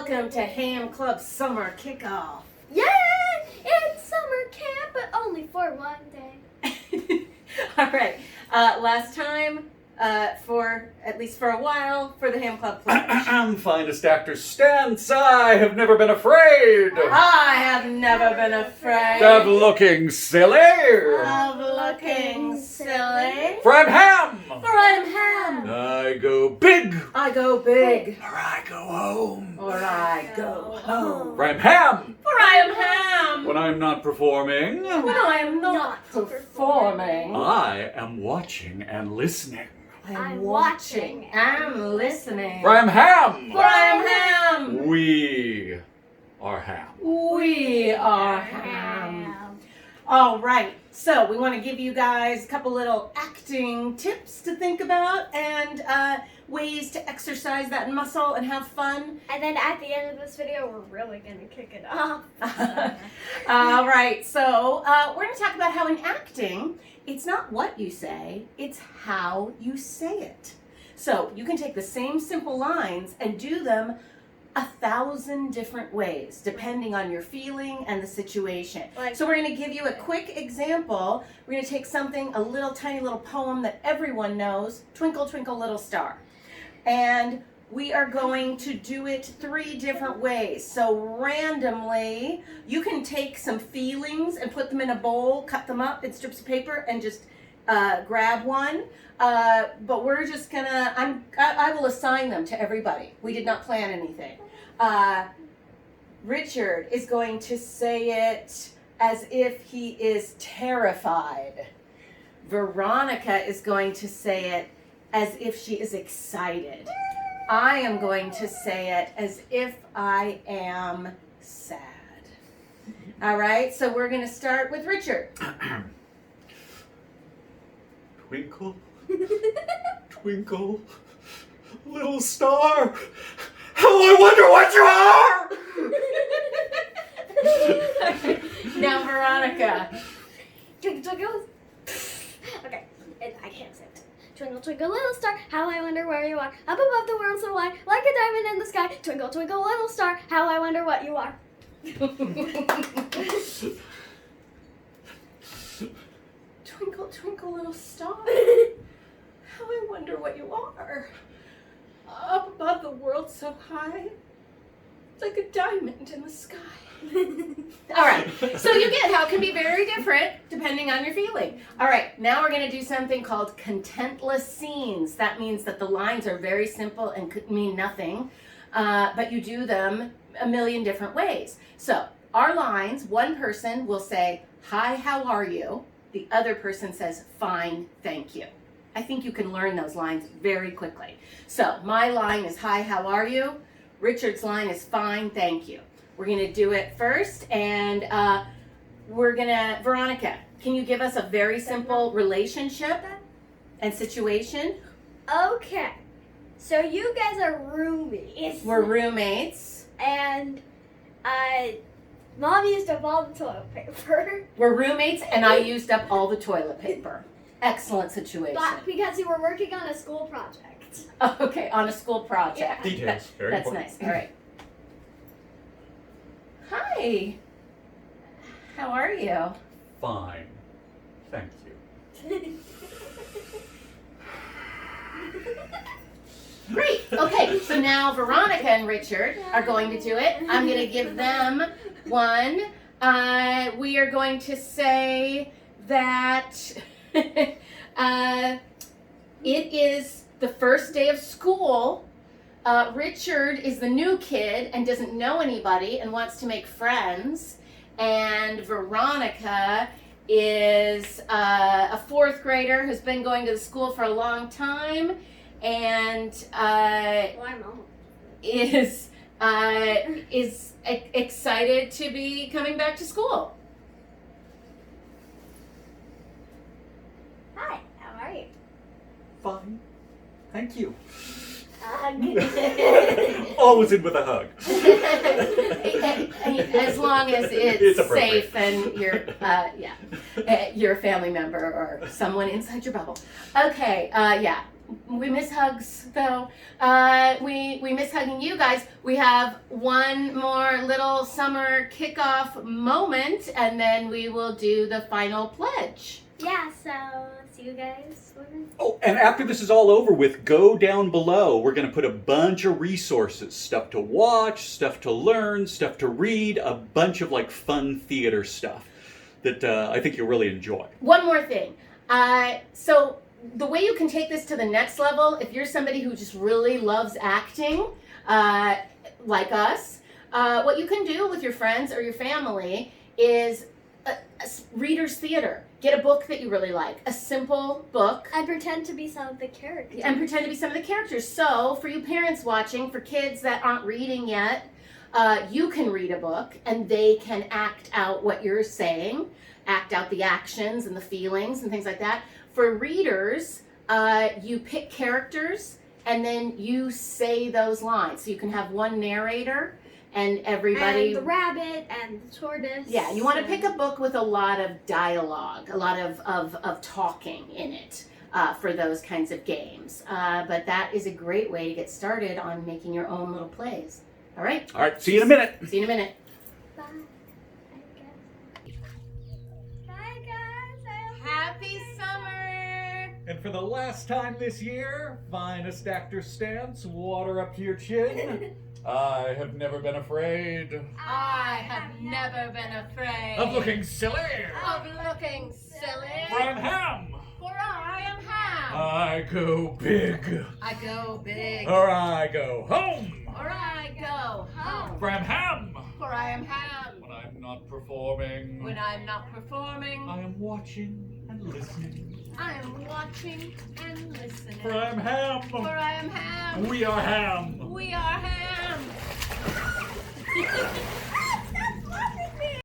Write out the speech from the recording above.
welcome to Ham Club Summer Kickoff. Yeah, it's summer camp, but only for one day. All right, last time, for at least for a while, for the Ham Club pledge. Finest actor stance, I have never been afraid. I have never been afraid Of looking silly. of looking silly. For I'm ham. For I am ham. I go big. I go big, Or I go home. or I go home. For I'm ham. For I am ham. When I'm not performing, When I am not performing, I am watching and listening. I'm watching and listening. For I'm ham. For I am ham. We are ham. We are ham. All right, so we want to give you guys a couple little acting tips to think about and ways to exercise that muscle and have fun. And then at the end of this video, we're really gonna kick it off. All right, so we're going to talk about how in acting, it's not what you say, it's how you say it. So you can take the same simple lines and do them 1,000 different ways, depending on your feeling and the situation. So we're going to give you a quick example. We're going to take something, a little tiny little poem that everyone knows, Twinkle, Twinkle, Little Star. And we are going to do it 3 different ways. So randomly, you can take some feelings and put them in a bowl, cut them up in strips of paper, and just grab one. But we're just gonna, I will assign them to everybody. We did not plan anything. Richard is going to say it as if he is terrified. Veronica is going to say it as if she is excited. I am going to say it as if I am sad. All right, so we're going to start with Richard. Twinkle, twinkle, little star. How I wonder what you are! Now, Veronica. Twinkle, twinkle. Okay, I can't say it. Twinkle, twinkle, little star, how I wonder where you are. Up above the world so wide, like a diamond in the sky. Twinkle, twinkle, little star, how I wonder what you are. Twinkle, twinkle, little star. How I wonder what you are. Up above the world so high, like a diamond in the sky. All right, so you get how it can be very different depending on your feeling. All right, now we're going to do something called contentless scenes. That means that the lines are very simple and could mean nothing, but you do them a million different ways. So our lines, one person will say, "Hi, how are you?" The other person says, "Fine, thank you." I think you can learn those lines very quickly. So my line is, "Hi, how are you?" Richard's line is, "Fine, thank you." We're going to do it first, and Veronica, can you give us a very simple relationship and situation? Okay, so you guys are roommates. We're roommates. And Mom used up all the toilet paper. We're roommates, and I used up all the toilet paper. Excellent situation. But because you were working on a school project. Oh, okay, on a school project. Yeah. Details, very That's important. nice. All right. Hi. How are you? Fine, thank you. Great. Okay, so now Veronica and Richard are going to do it. I'm going to give them one. We are going to say that it is the first day of school. Richard is the new kid and doesn't know anybody and wants to make friends. And Veronica is a 4th grader who's been going to the school for a long time and is excited to be coming back to school. Hi, how are you? Fine, thank you. Hug. Always in with a hug. As long as It's it's appropriate. safe and you're a family member or someone inside your bubble. Okay, yeah. We miss hugs, though. We miss hugging you guys. We have one more little summer kickoff moment, and then we will do the final pledge. Yeah, so see you guys. Oh, and after this is all over with, go down below. We're going to put a bunch of resources, stuff to watch, stuff to learn, stuff to read, a bunch of like fun theater stuff that I think you'll really enjoy. One more thing. So the way you can take this to the next level, if you're somebody who just really loves acting, like us, what you can do with your friends or your family is a reader's theater. Get a book that you really like, a simple book. And pretend to be some of the characters. So for you parents watching, for kids that aren't reading yet, you can read a book and they can act out what you're saying, act out the actions and the feelings and things like that. For readers, you pick characters and then you say those lines. So you can have one narrator and everybody... And the rabbit and the tortoise. Yeah, you want to pick a book with a lot of dialogue, a lot of talking in it for those kinds of games. But that is a great way to get started on making your own little plays. All right? All right, see you in a minute. See you in a minute. Bye. Bye, guys. Happy summer! And for the last time this year, finest actor stance, water up to your chin. I have never been afraid I have never been afraid of looking silly. of looking silly. For I'm ham. For I am ham. I go big. I go big. Or I go home. Or I go home. For I'm ham. For I am ham. When I'm not performing, When I'm not performing, I am watching and listening. I am watching and listening. For I'm ham. For I am ham. We are ham. We are